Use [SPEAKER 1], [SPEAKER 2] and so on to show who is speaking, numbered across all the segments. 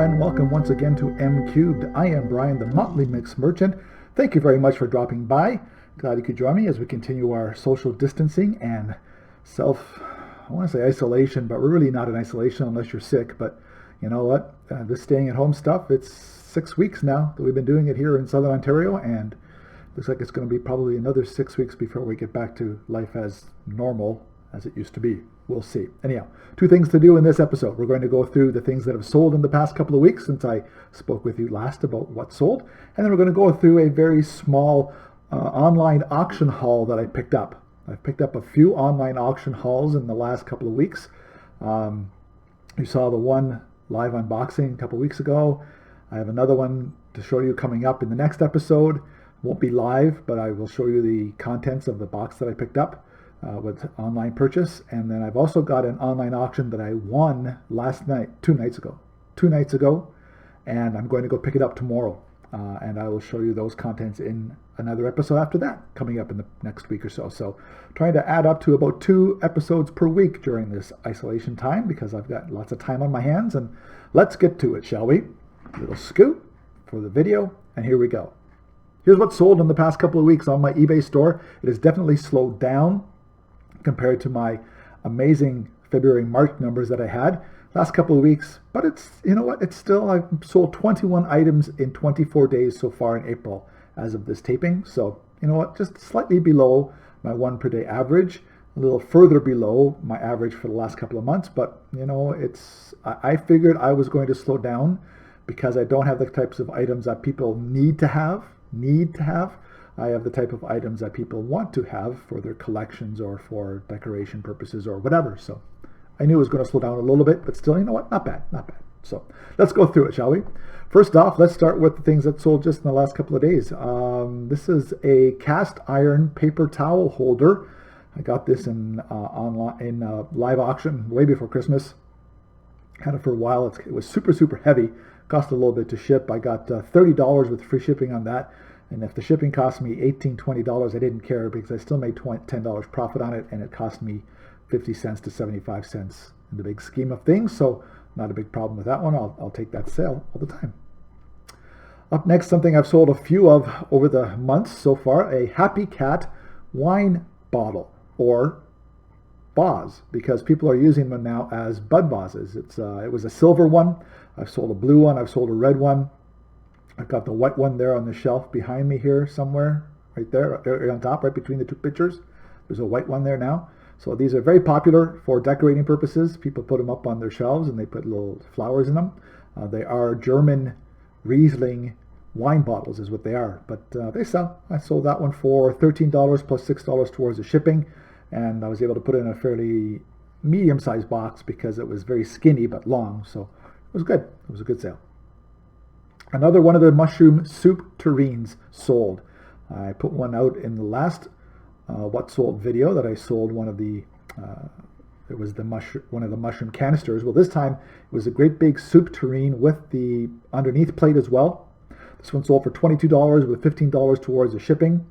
[SPEAKER 1] and welcome once again to M Cubed. I am Brian, the Motley Mix Merchant. Thank you very much for dropping by. Glad you could join me as we continue our social distancing and I want to say isolation, but we're really not in isolation unless you're sick. But you know what? This staying at home stuff, it's 6 weeks now that we've been doing it here in Southern Ontario, and looks like it's going to be probably another 6 weeks before we get back to life as normal as it used to be. We'll see. Anyhow, two things to do in this episode. We're going to go through the things that have sold in the past couple of weeks since I spoke with you last about what sold. And then we're going to go through a very small online auction haul that I picked up. I've picked up a few online auction hauls in the last couple of weeks. You saw the one live unboxing a couple of weeks ago. I have another one to show you coming up in the next episode. Won't be live, but I will show you the contents of the box that I picked up with online purchase. And then I've also got an online auction that I won last night, two nights ago, and I'm going to go pick it up tomorrow. And I will show you those contents in another episode after that, coming up in the next week or so. So trying to add up to about 2 episodes per week during this isolation time because I've got lots of time on my hands. And let's get to it, shall we? A little scoop for the video, and here we go. Here's what sold in the past couple of weeks on my eBay store. It has definitely slowed down compared to my amazing February, March numbers that I had last couple of weeks. But it's, you know what, it's still, I've sold 21 items in 24 days so far in April as of this taping. So, you know what, just slightly below my 1 per day average, a little further below my average for the last couple of months. But, you know, I figured I was going to slow down because I don't have the types of items that people need to have. I have the type of items that people want to have for their collections or for decoration purposes or whatever. So I knew it was going to slow down a little bit, but still, you know what? Not bad. So let's go through it, shall we? First off, let's start with the things that sold just in the last couple of days. This is a cast iron paper towel holder. I got this in live auction way before Christmas. Had it for a while. It was super heavy. Cost a little bit to ship. I got $30 with free shipping on that. And if the shipping cost me $18, $20, I didn't care because I still made $10 profit on it, and it cost me 50 cents to 75 cents in the big scheme of things. So not a big problem with that one. I'll take that sale all the time. Up next, something I've sold a few of over the months so far, a Happy Cat wine bottle, or vase, because people are using them now as bud vases. It was a silver one. I've sold a blue one. I've sold a red one. I've got the white one there on the shelf behind me here somewhere, right there on top, right between the two pictures. There's a white one there now. So these are very popular for decorating purposes. People put them up on their shelves and they put little flowers in them. They are German Riesling wine bottles is what they are, but they sell. I sold that one for $13 plus $6 towards the shipping, and I was able to put it in a fairly medium-sized box because it was very skinny but long, so it was good. It was a good sale. Another one of the mushroom soup terrines sold. I put one out in the last what sold video that I sold one of the it was one of the mushroom canisters. Well, this time it was a great big soup terrine with the underneath plate as well. This one sold for $22 with $15 towards the shipping.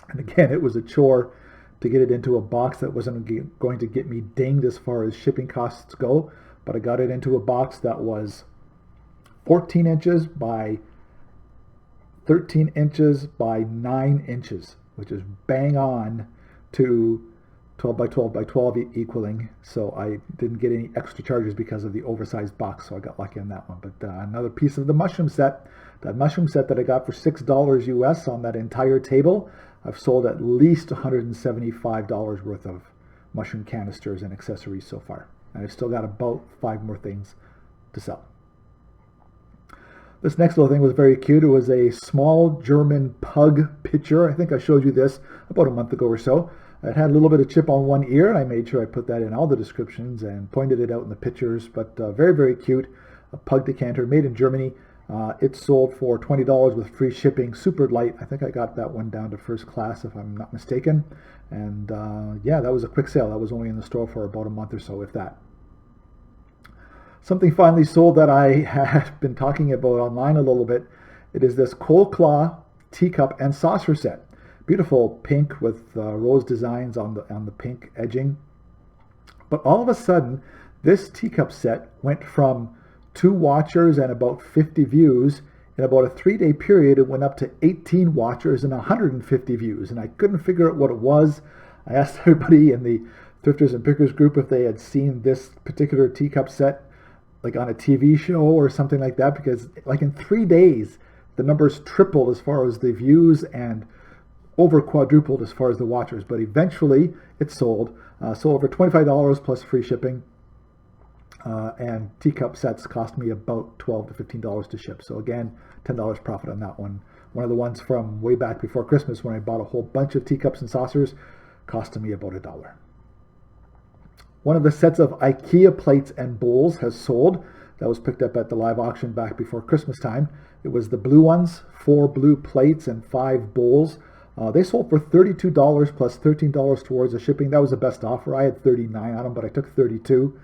[SPEAKER 1] And again, it was a chore to get it into a box that wasn't going to get me dinged as far as shipping costs go, but I got it into a box that was 14 inches by 13 inches by 9 inches, which is bang on to 12 by 12 by 12 equaling. So I didn't get any extra charges because of the oversized box, so I got lucky on that one. But another piece of the mushroom set, that mushroom set that I got for $6 US on that entire table, I've sold at least $175 worth of mushroom canisters and accessories so far. And I've still got about 5 more things to sell. This next little thing was very cute. It was a small German pug pitcher. I think I showed you this about a month ago or so. It had a little bit of chip on one ear, and I made sure I put that in all the descriptions and pointed it out in the pictures. But very cute. A pug decanter made in Germany. It sold for $20 with free shipping. Super light. I think I got that one down to first class if I'm not mistaken. And yeah, that was a quick sale. That was only in the store for about a month or so, if that. Something finally sold that I had been talking about online a little bit. It is this coal claw teacup and saucer set. Beautiful pink with rose designs on the pink edging. But all of a sudden, this teacup set went from 2 watchers and about 50 views. In about a 3-day period, it went up to 18 watchers and 150 views, and I couldn't figure out what it was. I asked everybody in the Thrifters and Pickers group if they had seen this particular teacup set like on a TV show or something like that, because like in 3 days, the numbers tripled as far as the views and over quadrupled as far as the watchers. But eventually it sold. Sold for $25 plus free shipping. And teacup sets cost me about $12 to $15 to ship. So again, $10 profit on that one. One of the ones from way back before Christmas when I bought a whole bunch of teacups and saucers, costed me about $1. One of the sets of IKEA plates and bowls has sold. That was picked up at the live auction back before Christmas time. It was the blue ones, 4 blue plates and 5 bowls. They sold for $32 plus $13 towards the shipping. That was the best offer. I had 39 on them, but I took 32.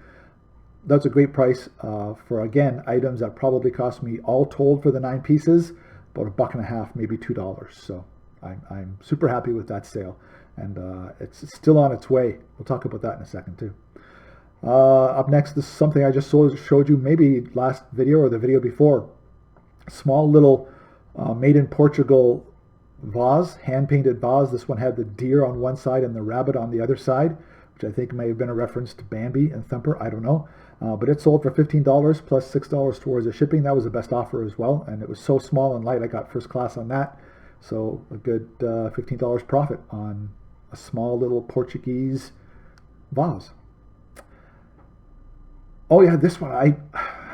[SPEAKER 1] That's a great price for, again, items that probably cost me all told for the 9 pieces, about $1.50, maybe $2. So I'm super happy with that sale. And it's still on its way. We'll talk about that in a second too. Up next, this is something I just showed you maybe last video or the video before. Small little made in Portugal vase, hand-painted vase. This one had the deer on one side and the rabbit on the other side, which I think may have been a reference to Bambi and Thumper. I don't know. But it sold for $15 plus $6 towards the shipping. That was the best offer as well. And it was so small and light, I got first class on that. So a good $15 profit on a small little Portuguese vase. Oh yeah, this one. I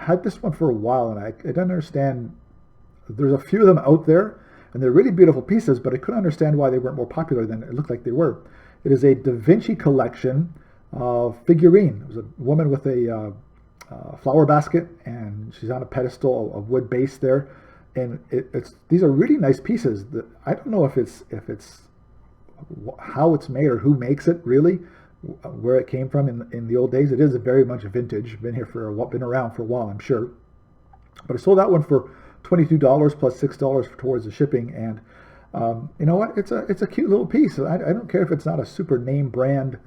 [SPEAKER 1] had this one for a while, and I didn't understand. There's a few of them out there, and they're really beautiful pieces, but I couldn't understand why they weren't more popular than it looked like they were. It is a Da Vinci collection figurine. It was a woman with a flower basket, and she's on a pedestal, a wood base there, and these are really nice pieces. I don't know if it's how it's made or who makes it, really, where it came from in the old days. It is very much vintage. Been around for a while, I'm sure. But I sold that one for $22 plus $6 towards the shipping, and you know what? It's a cute little piece. I don't care if it's not a super name brand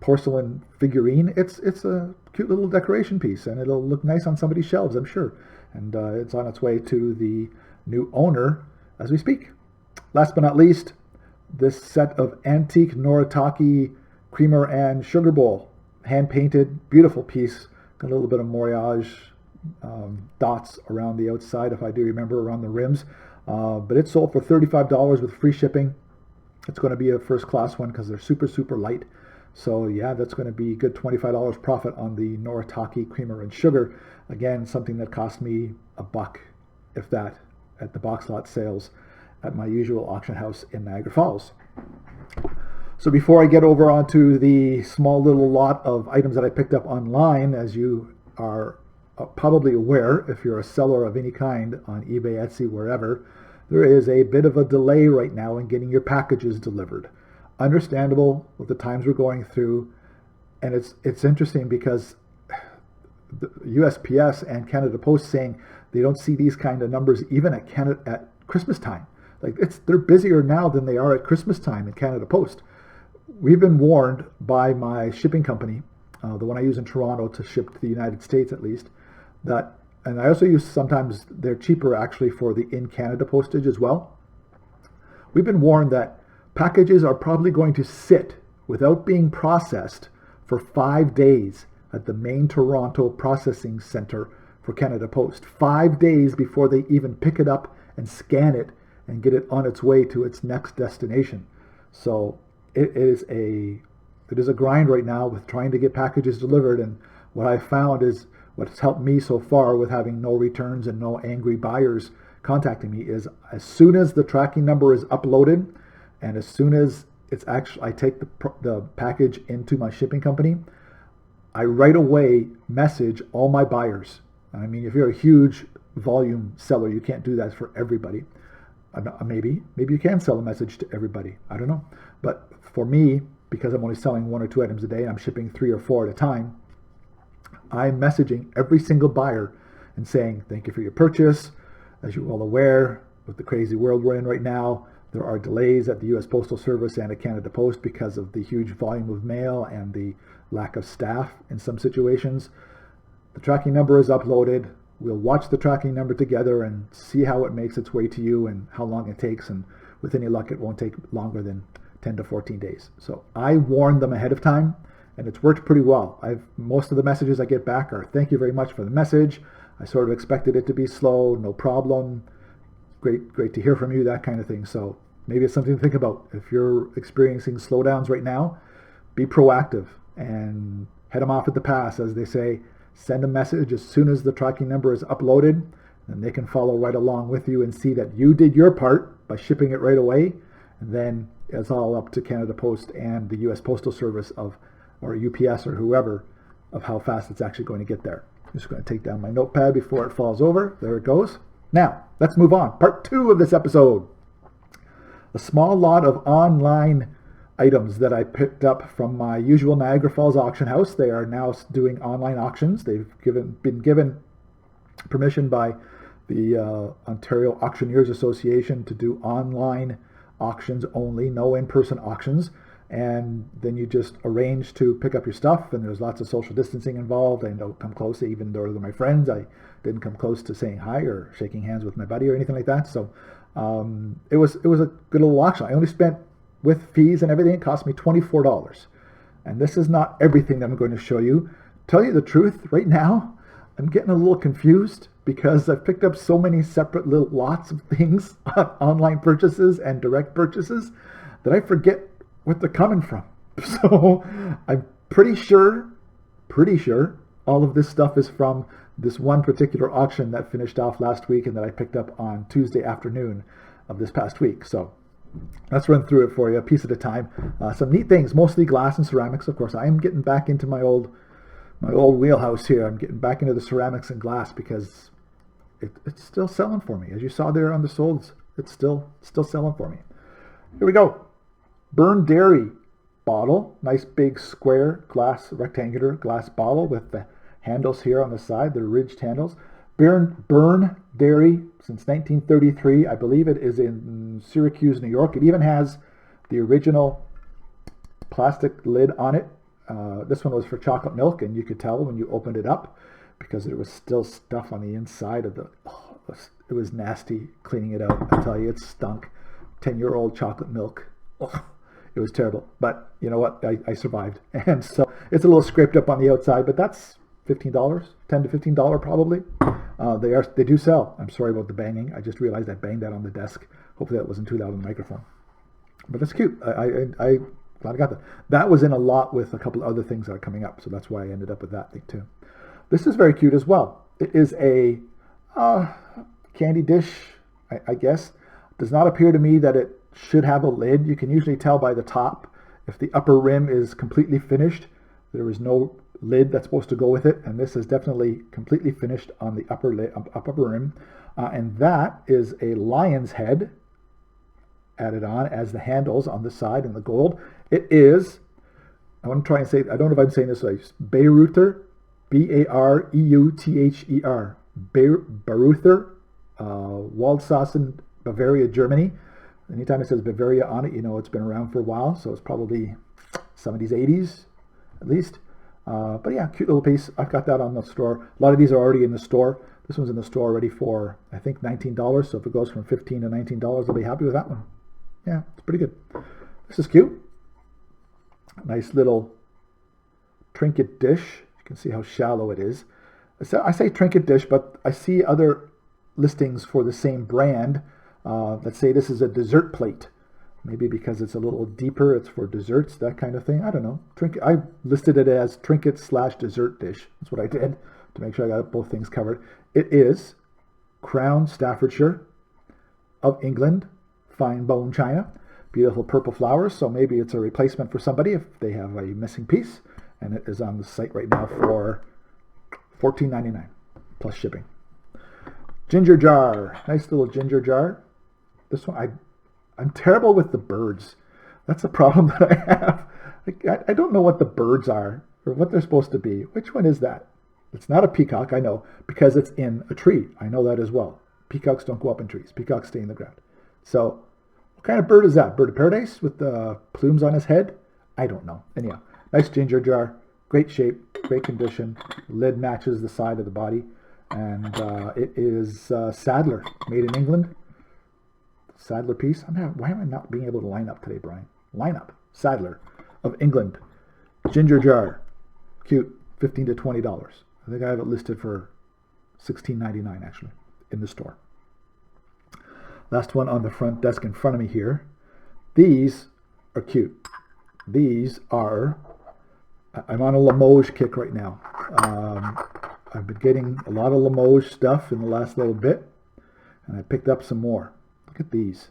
[SPEAKER 1] porcelain figurine. It's a cute little decoration piece, and it'll look nice on somebody's shelves, I'm sure. And it's on its way to the new owner as we speak. Last but not least, this set of antique Noritake creamer and sugar bowl, hand painted, beautiful piece. Got a little bit of moirage dots around the outside, if I do remember, around the rims. But it sold for $35 with free shipping. It's going to be a first class one because they're super, super light. So yeah, that's going to be a good $25 profit on the Noritake creamer and sugar. Again, something that cost me $1, if that, at the box lot sales at my usual auction house in Niagara Falls. So before I get over onto the small little lot of items that I picked up online, as you are probably aware, if you're a seller of any kind on eBay, Etsy, wherever, there is a bit of a delay right now in getting your packages delivered. Understandable with the times we're going through, and it's interesting because the USPS and Canada Post saying they don't see these kind of numbers even at Christmas time. Like they're busier now than they are at Christmas time in Canada Post. We've been warned by my shipping company, the one I use in Toronto to ship to the United States at least, that, and I also use sometimes they're cheaper actually for the in Canada postage as well. We've been warned that packages are probably going to sit without being processed for 5 days at the main Toronto processing center for Canada Post. 5 days before they even pick it up and scan it and get it on its way to its next destination. So it is a grind right now with trying to get packages delivered. And what I found is what's helped me so far with having no returns and no angry buyers contacting me is as soon as the tracking number is uploaded and as soon as it's actually, I take the package into my shipping company, I right away message all my buyers. I mean, if you're a huge volume seller, you can't do that for everybody. Maybe you can sell a message to everybody. I don't know. But for me, because I'm only selling 1 or 2 items a day and I'm shipping 3 or 4 at a time, I'm messaging every single buyer and saying, thank you for your purchase. As you're all aware, with the crazy world we're in right now, there are delays at the U.S. Postal Service and at Canada Post because of the huge volume of mail and the lack of staff in some situations. The tracking number is uploaded. We'll watch the tracking number together and see how it makes its way to you and how long it takes. And with any luck, it won't take longer than 10 to 14 days. So I warned them ahead of time, and it's worked pretty well. Most of the messages I get back are, thank you very much for the message. I sort of expected it to be slow, no problem. Great to hear from you, that kind of thing. So maybe it's something to think about. If you're experiencing slowdowns right now, be proactive and head them off at the pass, as they say. Send a message as soon as the tracking number is uploaded, and they can follow right along with you and see that you did your part by shipping it right away. And then it's all up to Canada Post and the U.S. Postal Service or UPS or whoever of how fast it's actually going to get there. I'm just going to take down my notepad before it falls over. There it goes. Now, let's move on. Part 2 of this episode. A small lot of online items that I picked up from my usual Niagara Falls auction house. They are now doing online auctions. They've been given permission by the Ontario Auctioneers Association to do online auctions only, no in-person auctions. And then you just arrange to pick up your stuff, and there's lots of social distancing involved. I don't come close, even though they're my friends. I didn't come close to saying hi or shaking hands with my buddy or anything like that. So it was a good little auction. I only spent, with fees and everything, it cost me $24. And this is not everything that I'm going to show you. Tell you the truth, right now, I'm getting a little confused because I've picked up so many separate little lots of things on online purchases and direct purchases that I forget what they're coming from. So I'm pretty sure all of this stuff is from this one particular auction that finished off last week and that I picked up on Tuesday afternoon of this past week. So let's run through it for you, a piece at a time. Some neat things, mostly glass and ceramics. Of course, I am getting back into my old wheelhouse here. I'm getting back into the ceramics and glass because it's still selling for me. As you saw there on the solds, it's still selling for me. Here we go. Burn Dairy bottle, nice big square rectangular glass bottle with the handles here on the side, the ridged handles. Burn Dairy since 1933. I believe it is in Syracuse, New York. It even has the original plastic lid on it. This one was for chocolate milk, and you could tell when you opened it up because there was still stuff on the inside of it was nasty cleaning it out. I tell you, it stunk. 10-year-old chocolate milk. It was terrible. But you know what? I survived. And so it's a little scraped up on the outside, but that's $15, $10 to $15 probably. They do sell. I'm sorry about the banging. I just realized I banged that on the desk. Hopefully that wasn't too loud on the microphone. But that's cute. I glad I got that. That was in a lot with a couple of other things that are coming up, so that's why I ended up with that thing too. This is very cute as well. It is a candy dish, I guess. Does not appear to me that it should have a lid. You can usually tell by the top if the upper rim is completely finished. There is no lid that's supposed to go with it, and this is definitely completely finished on the upper rim, and that is a lion's head added on as the handles on the side in the gold. It is, I want to try and say, I don't know if I'm saying this right, Bayreuther, Bareuther, Bayreuther, Waldsassen, Bavaria, Germany. Anytime it says Bavaria on it, you know it's been around for a while, so it's probably 70s, 80s at least. But yeah, cute little piece. I've got that on the store. A lot of these are already in the store. This one's in the store already for, I think, $19. So if it goes from $15 to $19, I'll be happy with that one. Yeah, it's pretty good. This is cute. Nice little trinket dish. You can see how shallow it is. I say trinket dish, but I see other listings for the same brand. Let's say this is a dessert plate. Maybe because it's a little deeper, it's for desserts, that kind of thing. I don't know. I listed it as trinket/dessert dish. That's what I did to make sure I got both things covered. It is Crown Staffordshire of England, fine bone china, beautiful purple flowers. So maybe it's a replacement for somebody if they have a missing piece. And it is on the site right now for $14.99 plus shipping. Ginger jar, nice little ginger jar. This one, I'm terrible with the birds. That's a problem that I have. I don't know what the birds are or what they're supposed to be. Which one is that? It's not a peacock, I know, because it's in a tree. I know that as well. Peacocks don't go up in trees. Peacocks stay in the ground. So what kind of bird is that? Bird of paradise with the plumes on his head? I don't know. Anyhow, nice ginger jar. Great shape, great condition. Lid matches the side of the body. And it is Sadler, made in England. Sadler piece. Why am I not being able to line up today, Brian? Line up. Sadler of England. Ginger jar. Cute. $15 to $20. I think I have it listed for $16.99 actually in the store. Last one on the front desk in front of me here. These are cute. These are, I'm on a Limoges kick right now. I've been getting a lot of Limoges stuff in the last little bit, and I picked up some more. Look at these.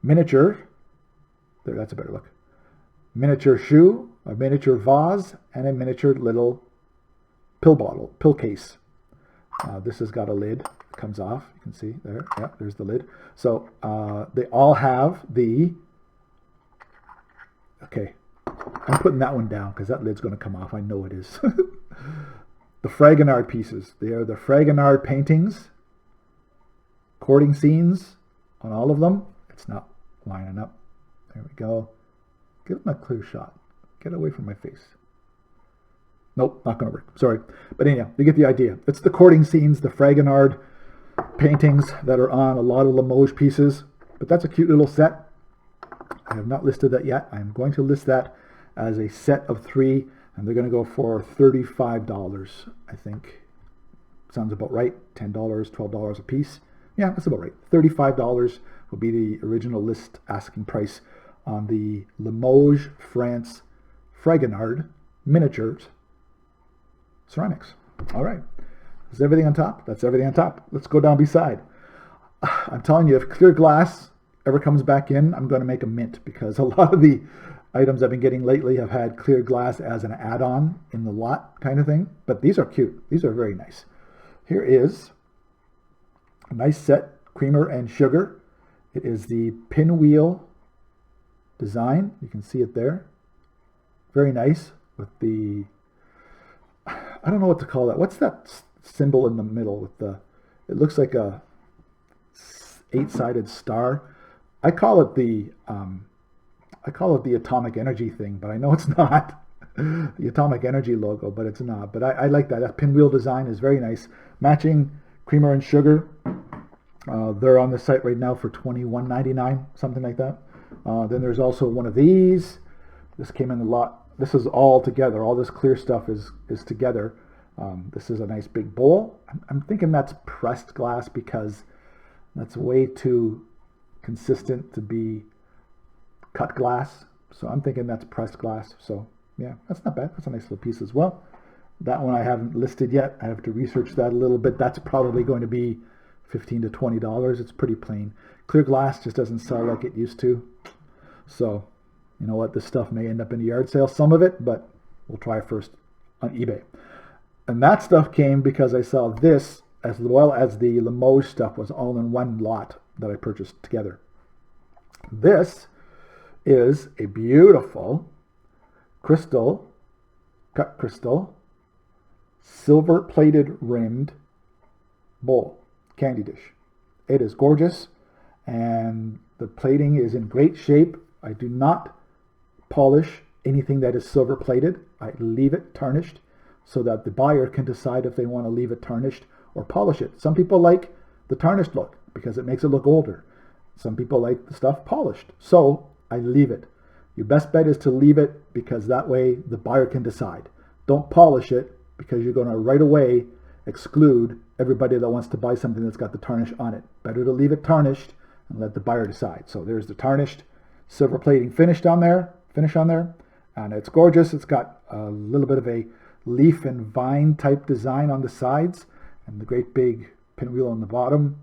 [SPEAKER 1] Miniature, there, that's a better look. Miniature shoe, a miniature vase, and a miniature little pill case. This has got a lid, comes off, you can see there, yeah, there's the lid. So they all have the, okay, I'm putting that one down because that lid's going to come off, I know it is. The Fragonard pieces, they are the Fragonard paintings, courting scenes on all of them. It's not lining up, there we go. Give them a clear shot, get away from my face. Nope, not going to work. Sorry. But anyhow, you get the idea. It's the courting scenes, the Fragonard paintings that are on a lot of Limoges pieces. But that's a cute little set. I have not listed that yet. I'm going to list that as a set of 3, and they're going to go for $35, I think. Sounds about right. $10, $12 a piece. Yeah, that's about right. $35 will be the original list asking price on the Limoges, France, Fragonard miniatures ceramics. All right. Is everything on top? That's everything on top. Let's go down beside. I'm telling you, if clear glass ever comes back in, I'm going to make a mint, because a lot of the items I've been getting lately have had clear glass as an add-on in the lot kind of thing. But these are cute. These are very nice. Here is a nice set, creamer and sugar. It is the pinwheel design. You can see it there. Very nice with the, I don't know what to call that. What's that symbol in the middle with the, it looks like a 8-sided star. I call it the atomic energy thing, but I know it's not the atomic energy logo, but it's not. But I like that. That pinwheel design is very nice. Matching creamer and sugar. They're on the site right now for $21.99, something like that. Then there's also one of these. This came in a lot. This is all together. All this clear stuff is together. This is a nice big bowl. I'm thinking that's pressed glass, because that's way too consistent to be cut glass. So I'm thinking that's pressed glass. So yeah, that's not bad. That's a nice little piece as well. That one I haven't listed yet. I have to research that a little bit. That's probably going to be $15 to $20. It's pretty plain. Clear glass just doesn't sell like it used to. So you know what? This stuff may end up in a yard sale, some of it, but we'll try first on eBay. And that stuff came because I saw this, as well as the Limoges stuff, was all in one lot that I purchased together. This is a beautiful crystal, cut crystal, silver-plated rimmed bowl, candy dish. It is gorgeous, and the plating is in great shape. I do not polish anything that is silver plated. I leave it tarnished so that the buyer can decide if they want to leave it tarnished or polish it. Some people like the tarnished look because it makes it look older. Some people like the stuff polished. So I leave it. Your best bet is to leave it, because that way the buyer can decide. Don't polish it, because you're going to right away exclude everybody that wants to buy something that's got the tarnish on it. Better to leave it tarnished and let the buyer decide. So there's the tarnished silver plating finish on there, and it's gorgeous. It's got a little bit of a leaf and vine type design on the sides, and the great big pinwheel on the bottom,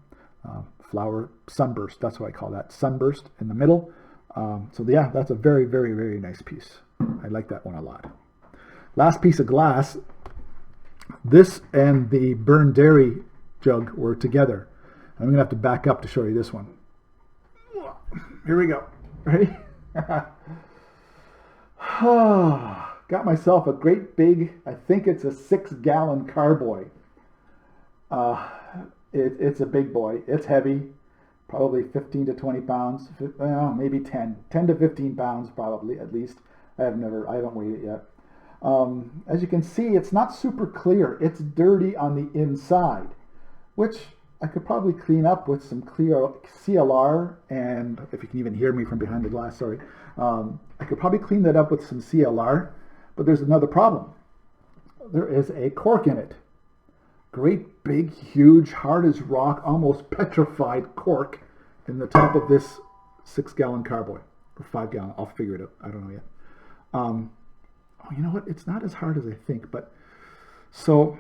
[SPEAKER 1] flower sunburst. That's what I call that, sunburst in the middle. So yeah, that's a very, very, very nice piece. I like that one a lot. Last piece of glass. This and the burned dairy jug were together. I'm going to have to back up to show you this one. Here we go. Ready? Got myself a great big, I think it's a 6-gallon Carboy. It's a big boy. It's heavy, probably 15 to 20 pounds, maybe 10 to 15 pounds probably, at least. I haven't weighed it yet. As you can see, it's not super clear. It's dirty on the inside, which I could probably clean up with some clear CLR, and if you can even hear me from behind the glass, sorry. I could probably clean that up with some CLR, but there's another problem. There is a cork in it. Great big, huge, hard as rock, almost petrified cork in the top of this 6-gallon carboy, or 5-gallon, I'll figure it out, I don't know yet. Oh, you know what, it's not as hard as I think, but so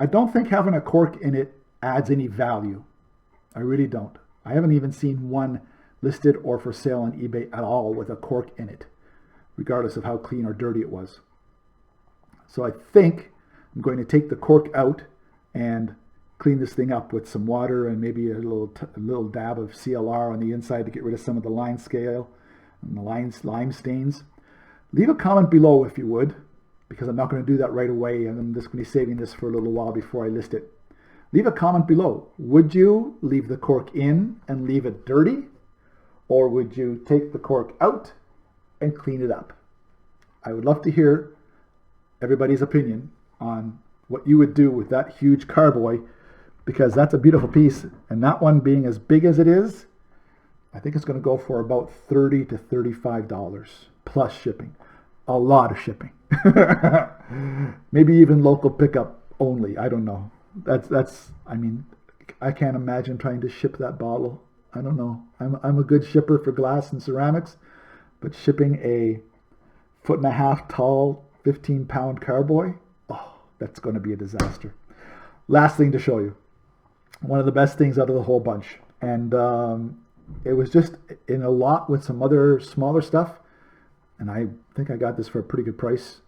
[SPEAKER 1] I don't think having a cork in it adds any value. I really don't. I haven't even seen one listed or for sale on eBay at all with a cork in it, regardless of how clean or dirty it was. So I think I'm going to take the cork out and clean this thing up with some water and maybe a little dab of CLR on the inside to get rid of some of the line scale and the lime stains. Leave a comment below if you would, because I'm not going to do that right away, and I'm just going to be saving this for a little while before I list it. Leave a comment below. Would you leave the cork in and leave it dirty? Or would you take the cork out and clean it up? I would love to hear everybody's opinion on what you would do with that huge carboy, because that's a beautiful piece. And that one being as big as it is, I think it's going to go for about $30 to $35 plus shipping. A lot of shipping. Maybe even local pickup only. I don't know. I mean, I can't imagine trying to ship that bottle. I don't know. I'm a good shipper for glass and ceramics, but shipping a 1.5 foot tall, 15-pound carboy, oh, that's going to be a disaster. Last thing to show you. One of the best things out of the whole bunch. And it was just in a lot with some other smaller stuff. And I think I got this for a pretty good price.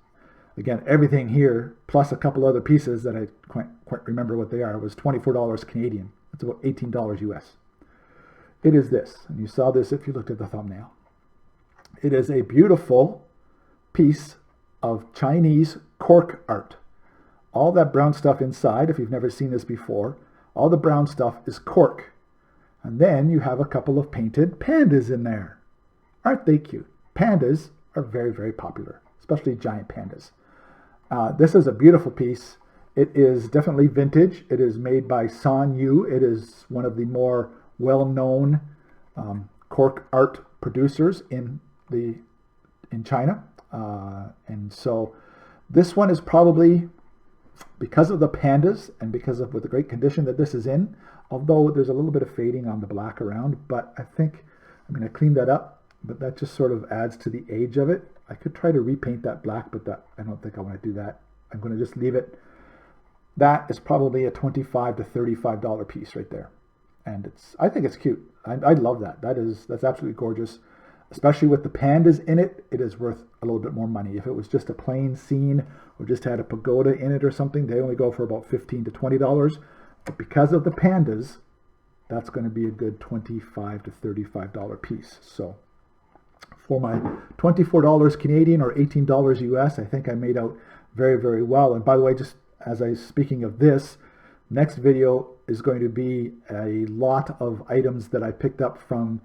[SPEAKER 1] Again, everything here, plus a couple other pieces that I quite remember what they are, was $24 Canadian. That's about $18 US. It is this, and you saw this if you looked at the thumbnail. It is a beautiful piece of Chinese cork art. All that brown stuff inside, if you've never seen this before, all the brown stuff is cork. And then you have a couple of painted pandas in there. Aren't they cute? Pandas are very, very popular, especially giant pandas. This is a beautiful piece. It is definitely vintage. It is made by San Yu. It is one of the more well-known cork art producers in China. And so this one is probably, because of the pandas and because of with the great condition that this is in, although there's a little bit of fading on the black around, but I think I'm going to clean that up, but that just sort of adds to the age of it. I could try to repaint that black, but I don't think I want to do that. I'm going to just leave it. That is probably a $25 to $35 piece right there. And I think it's cute. I love that. That's absolutely gorgeous. Especially with the pandas in it, it is worth a little bit more money. If it was just a plain scene or just had a pagoda in it or something, they only go for about $15 to $20. But because of the pandas, that's going to be a good $25 to $35 piece. So for my $24 Canadian or $18 US, I think I made out very, very well. And by the way, just as speaking of this, next video is going to be a lot of items that I picked up from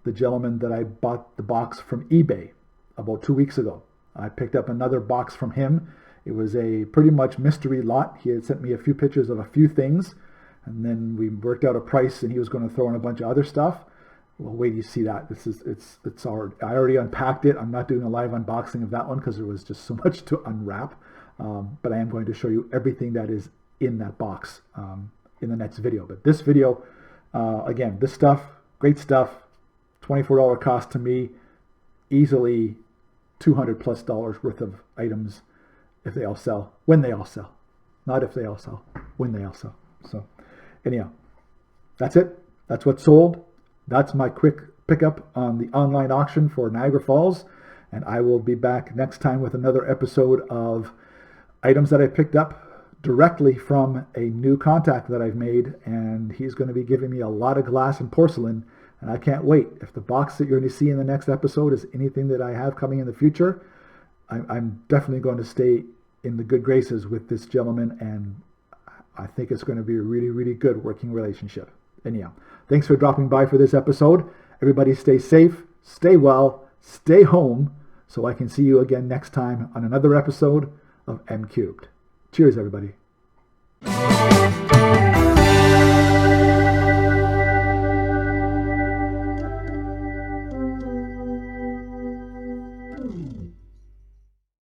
[SPEAKER 1] the gentleman that I bought the box from eBay about 2 weeks ago. I picked up another box from him. It was a pretty much mystery lot. He had sent me a few pictures of a few things, and then we worked out a price, and he was going to throw in a bunch of other stuff. Well, wait till you see that. It's already, I already unpacked it. I'm not doing a live unboxing of that one because there was just so much to unwrap. But I am going to show you everything that is in that box in the next video. But this video, again, this stuff, great stuff. $24 cost to me, easily $200 plus worth of items if they all sell, when they all sell. Not if they all sell, when they all sell. So anyhow, that's it. That's what sold. That's my quick pickup on the online auction for Niagara Falls. And I will be back next time with another episode of items that I picked up directly from a new contact that I've made. And he's going to be giving me a lot of glass and porcelain. And I can't wait. If the box that you're going to see in the next episode is anything that I have coming in the future, I'm definitely going to stay in the good graces with this gentleman. And I think it's going to be a really, really good working relationship. Anyhow, thanks for dropping by for this episode. Everybody stay safe, stay well, stay home, so I can see you again next time on another episode of M Cubed. Cheers, everybody.